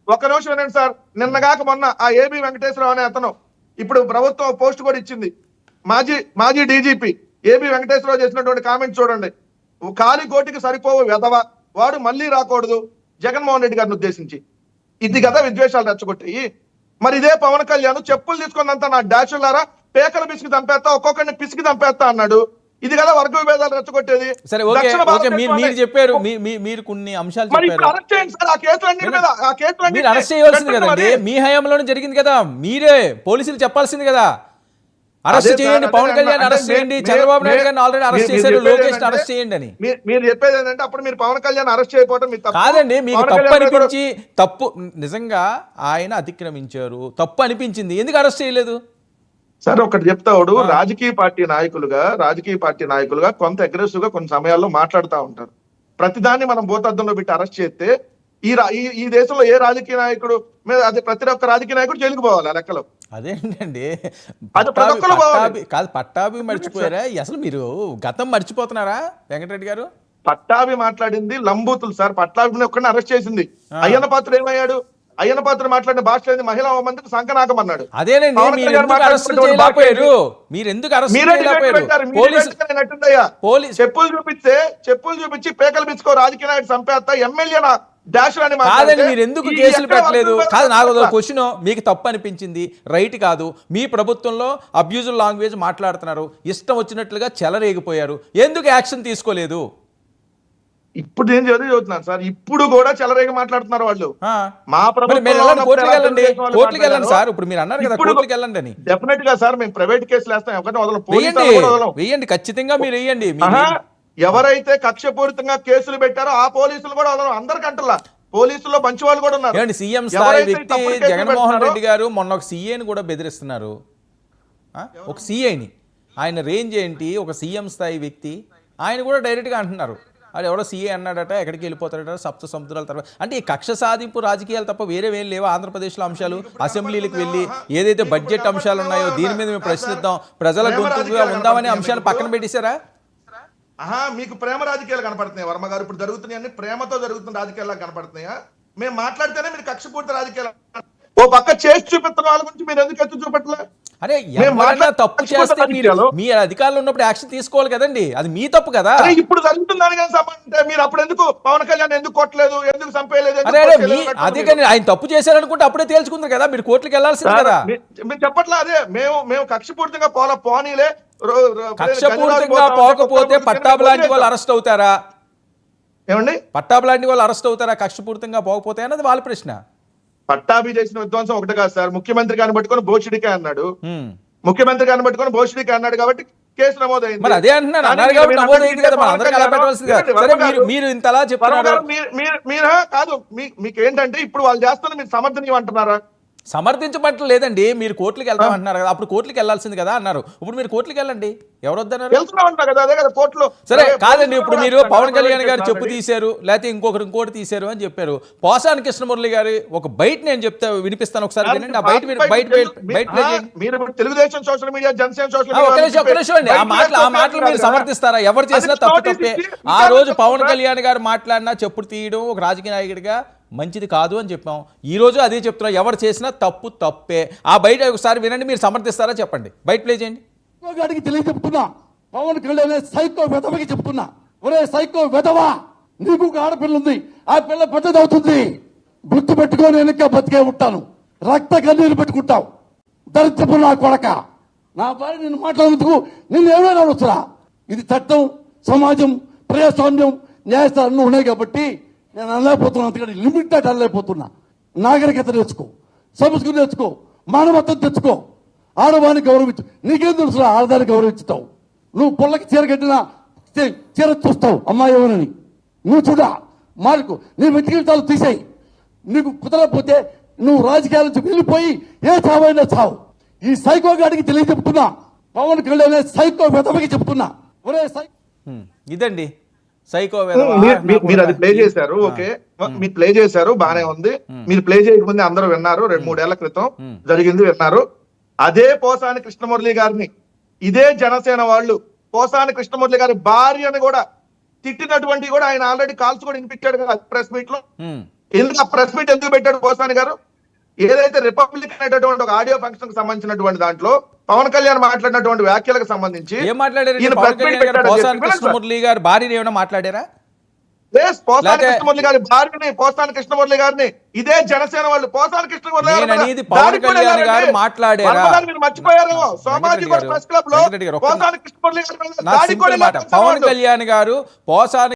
ఒక నిమిషం వినండి సార్. నిన్నగాక మొన్న ఆ ఏబి వెంకటేశ్వరరావు అనే అతను ఇప్పుడు ప్రభుత్వం పోస్ట్ కూడా ఇచ్చింది. మాజీ డీజీపీ ఏబి వెంకటేశ్వరరావు చేసినటువంటి కామెంట్ చూడండి. కాలి కోటికి సరిపోవు వెధవ, వాడు మళ్ళీ రాకూడదు జగన్మోహన్ రెడ్డి గారిని ఉద్దేశించి. ఇది కదా విద్వేషాలు రెచ్చగొట్టి. మరి ఇదే పవన్ కళ్యాణ్ చెప్పులు తీసుకున్నంత నా డాషులారా పేకలు పిసికి చంపేస్తా, ఒక్కొక్కరిని పిసికి చంపేస్తా అన్నాడు. ఇది కదా వర్గ విభేదాలు రెచ్చగొట్టేది. సరే ఓకే ఓకే, మీరు చెప్పారు, మీరు కొన్ని అంశాలు చెప్పారు. అరెస్ట్ చేయండి సార్ ఆ కేసులన్నిటి మీద. ఆ కేసులన్నీ మీరు అరెస్ట్ చేయవలసింది కదండి, మీ హయాంలోనే జరిగింది కదా, మీరే పోలీసులు చెప్పాల్సింది కదా. అరెస్ట్ చేయండి, పవన్ కళ్యాణ్ అరెస్ట్ చేయండి, చంద్రబాబు నాయుడు గారిని ఆల్రెడీ అరెస్ట్ చేశారు, లోకేష్ అరెస్ట్ చేయండి అని. మీరు చెప్పేది ఏంటంటే అప్పుడు మీరు పవన్ కళ్యాణ్ అరెస్ట్ చేయకపోవడం మీ తప్పు కాదండి. మీకు తప్పు అనిపించి, తప్పు నిజంగా ఆయన అతిక్రమించారు, తప్పు అనిపించింది, ఎందుకు అరెస్ట్ చేయలేదు? సార్ ఒకటి చెప్తాడు, రాజకీయ పార్టీ నాయకులుగా కొంత అగ్రెసివ్ గా కొన్ని సమయాల్లో మాట్లాడుతూ ఉంటారు. ప్రతిదాన్ని మనం భూతద్దంలో పెట్టి అరెస్ట్ చేస్తే ఈ దేశంలో ఏ రాజకీయ నాయకుడు మీద అది ప్రతి ఒక్క రాజకీయ నాయకుడు జైలుకు పోవాలి ఆ లెక్కలో. అదేంటండి, కాదు పట్టాభి మర్చిపోయారా? అసలు మీరు గతం మర్చిపోతున్నారా వెంకటరెడ్డి గారు? పట్టాభి మాట్లాడింది లంబూతులు సార్. పట్టాభిని ఒక్కడిని అరెస్ట్ చేసింది. అయ్యన్న పాత్ర ఏమయ్యాడు? అయ్యన్న పాత్ర మాట్లాడిన భాష లేదు, మహిళా మంత్రికి సంకనాకం అన్నాడు. అదేనండి, మీరు ఎందుకు అరెస్ట్ చేయలేకపోయారు? చెప్పులు చూపించి పేకలు పిచ్చుకో రాజకీయ నాయకుడు చంపేస్తా ఎమ్మెల్యే డాష్ అని కాదండి, మీరు ఎందుకు కేసులు పెట్టలేదు? కాదు, నాకు క్వశ్చన్. మీకు తప్పు అనిపించింది, రైట్ కాదు. మీ ప్రభుత్వంలో అబ్యూజివ్ లాంగ్వేజ్ మాట్లాడుతున్నారు, ఇష్టం వచ్చినట్లుగా చెలరేగిపోయారు, ఎందుకు యాక్షన్ తీసుకోలేదు? ఇప్పుడు నేను చదువుతున్నాను సార్, ఇప్పుడు కూడా చెలరేగి మాట్లాడుతున్నారు వాళ్ళు. మా ప్రభుత్వం కోర్టుకి వెళ్ళండి సార్. ఇప్పుడు మీరు అన్నారు కదా కోర్టుకి వెళ్ళండి అని. డెఫినెట్ గా సార్ మేము ప్రైవేట్ కేసులు వేస్తాం, వేయండి, ఖచ్చితంగా మీరు వేయండి. ఎవరైతే కక్షపూరితంగా కేసులు పెట్టారో ఆ పోలీసులు కూడా వదలరు. అందరికంటలా పోలీసుల్లో మంచి వాళ్ళు కూడా ఉన్నారు. సీఎం స్థాయి వ్యక్తి జగన్మోహన్ రెడ్డి గారు మొన్న ఒక సీఏని కూడా బెదిరిస్తున్నారు. ఒక సీఐని, ఆయన రేంజ్ ఏంటి? ఒక సీఎం స్థాయి వ్యక్తి, ఆయన కూడా డైరెక్ట్ గా అంటున్నారు, అది ఎవడో సీఏ అన్నాడట, ఎక్కడికి వెళ్ళిపోతాడట, సప్త సముద్రాల తర్వాత. అంటే ఈ కక్ష సాధింపు రాజకీయాలు తప్ప వేరేవేం లేవా? ఆంధ్రప్రదేశ్లో అంశాలు, అసెంబ్లీలకు వెళ్ళి ఏదైతే బడ్జెట్ అంశాలు ఉన్నాయో దీని మీద మేము ప్రశ్నిద్దాం, ప్రజల గొంతుగా ఉందామనే అంశాలు పక్కన పెట్టేశారా? మీకు ప్రేమ రాజకీయాలు కనపడుతున్నాయి వర్మ గారు? ఇప్పుడు జరుగుతున్నాయి అన్ని ప్రేమతో జరుగుతున్న రాజకీయాలు కనపడుతున్నాయా? మేము మాట్లాడితేనే మీరు కక్షపూరిత రాజకీయాలు. ఓ పక్క చేసి చూపిస్తున్న వాళ్ళ గురించి మీరు ఎందుకు ఎత్తు చూపెట్టలే? అరే ఎవరైనా తప్పు చేస్తే మీ అధికారులు ఉన్నప్పుడు యాక్షన్ తీసుకోవాలి కదండి, అది మీ తప్పు కదా. ఇప్పుడు జరుగుతుందని మీరు అప్పుడు ఎందుకు పవన్ కళ్యాణ్ ఎందుకు కొట్టలేదు, ఎందుకు చంపేయలేదు? అదే కానీ ఆయన తప్పు చేశారనుకుంటే అప్పుడే తేల్చుకుంది కదా, మీరు కోర్టుకి వెళ్ళాల్సింది కదా. మీరు చెప్పట్లా? అదే మేము కక్షపూరితంగా పోనీలే. కక్షపూరితంగా పోకపోతే పట్టాభి లాంటి వాళ్ళు అరెస్ట్ అవుతారా? ఏమండి, పట్టాభి లాంటి వాళ్ళు అరెస్ట్ అవుతారా కక్షపూరితంగా పోకపోతే అన్నది వాళ్ళ ప్రశ్న. పట్టాభి చేసిన విధ్వంసం ఒకటి కాదు సార్. ముఖ్యమంత్రి గారిని పట్టుకొని భోషుడికే అన్నాడు, ముఖ్యమంత్రి గారిని పట్టుకొని భోషుడికే అన్నాడు కాబట్టి కేసు నమోదైంది. అదే అంటున్నారు, మీరు ఇంతలా చెప్తున్నారు. మీరు కాదు, మీకేంటంటే ఇప్పుడు వాళ్ళు చేస్తున్న మీరు సమర్థనీయమంటున్నారా? సమర్థించబట్టం లేదండి, మీరు కోర్టులకు వెళ్తాం అంటున్నారు కదా, అప్పుడు కోర్టులకు వెళ్ళాల్సింది కదా అన్నారు. ఇప్పుడు మీరు కోర్టులకు వెళ్ళండి, ఎవరు వద్దన్నారు? సరే కాదండి, ఇప్పుడు మీరు పవన్ కళ్యాణ్ గారు చెప్పు తీశారు, లేకపోతే ఇంకోటి తీశారు అని చెప్పారు. పోసాని కృష్ణమురళి గారి ఒక బయట నేను చెప్తా వినిపిస్తాను, ఒకసారి వినండి. ఆ Telugu Desam social media, Janasena social ఒక్క నిమిషం అండి. ఆ మాటలు మీరు సమర్థిస్తారా? ఎవరు చేసినా తప్పు తప్పే. ఆ రోజు పవన్ కళ్యాణ్ గారు మాట్లాడినా చెప్పుడు తీయడం ఒక రాజకీయ నాయకుడిగా మంచిది కాదు అని చెప్పాం. ఈ రోజు అదే చెప్తున్నా, ఎవరు చేసినా తప్పు తప్పే. ఆ బయట ఒకసారి వినండి, మీరు సమర్థిస్తారా చెప్పండి, బయట ప్లే చేయండి. చెప్తున్నా, పవన్ కళ్యాణ్ సైకో వెధవకి చెప్తున్నా, ఒరే సైకో వెధవా, నీకు ఒక ఆడపిల్ల ఉంది, ఆ పిల్ల పెద్దదవుతుంది, గుర్తు పెట్టుకొని వెనక బతికే ఉంటాను, రక్త కన్నీరు పెట్టుకుంటావు, దరిద్రపు నా కొడక. నా భార్య నిన్ను మాట్లాడేందుకు నిన్ను ఏమైనా వస్తున్నా. ఇది చట్టం, సమాజం, ప్రజాస్వామ్యం, న్యాయస్థానం అన్నీ ఉన్నాయి కాబట్టి నేను అనలేకపోతున్నా. అందుకని లిమిటెడ్ అనలేకపోతున్నా. నాగరికత నేర్చుకో, సంస్కృతి నేర్చుకో, మానవత్వం తెచ్చుకో, ఆడవాన్ని గౌరవించు. నీకేం తెలుసు ఆడదాన్ని గౌరవించుతావు? నువ్వు పుల్లకి చీర కట్టినా చీర చూస్తావు అమ్మాయి ఎవరని. నువ్వు చూడా మార్కు, నీ వ్యక్తిగతాలు తీసేయి. నీకు కుదరకపోతే నువ్వు రాజకీయాల నుంచి వెళ్ళిపోయి ఏ చావైనా చావు. ఈ సైకో గాడికి తెలియజెప్తున్నా, పవన్ కళ్యాణ్ సైకో వెదవకి చెప్తున్నా, ఒరే ఇదండి సైకో. మీరు అది ప్లే చేశారు, ఓకే, మీరు ప్లే చేశారు, బానే ఉంది. మీరు ప్లే చేయకముందే అందరూ విన్నారు, 2-3 ఏళ్ల క్రితం జరిగింది విన్నారు. అదే పోసాని కృష్ణమురళి గారిని ఇదే జనసేన వాళ్ళు పోసాని కృష్ణమురళి గారి భార్యని కూడా తిట్టినటువంటి కూడా ఆయన ఆల్రెడీ కాల్స్ కూడా వినిపించాడు కదా ప్రెస్ మీట్ లో. ఎందుకు ఆ ప్రెస్ మీట్ ఎందుకు పెట్టాడు పోసాని గారు? ఏదైతే రిపబ్లిక్ అనేటటువంటి ఒక ఆడియో ఫంక్షన్ కి సంబంధించినటువంటి దాంట్లో పవన్ కళ్యాణ్ మాట్లాడినటువంటి వ్యాఖ్యలకు సంబంధించి ఏం మాట్లాడారు ఈయన పవన్ press meet కళ్యాణ్ గారు? పెట్టాడని పోసాని చెప్పి కృష్ణమురళి గారు భార్యని ఏమైనా మాట్లాడారా? పోసాని లేకపోతే- కృష్ణమురళి గారి భార్యని, పోసాని కృష్ణమురళి గారిని ఇదే జనసేన వాళ్ళు పోసాని కృష్ణమురళి గారి నేను మీద అనేది పవన్ దాడికి కూడా కళ్యాణ్ గారు వెళ్ళారండి. మాట్లాడారా? వర్మ గారు మీరు మర్చిపోయారేమో. సోమాజీ వెంకటరెడ్డి గారు, ప్రెస్ క్లబ్ లో వెంకటరెడ్డి గారు, ఒక్క పోసాని కృష్ణమురళి గారి మీద నా దాడికి సింపుల్ కూడా మాట, వెళ్ళారు పవన్ వాళ్ళు. కళ్యాణ్ గారు పోసాని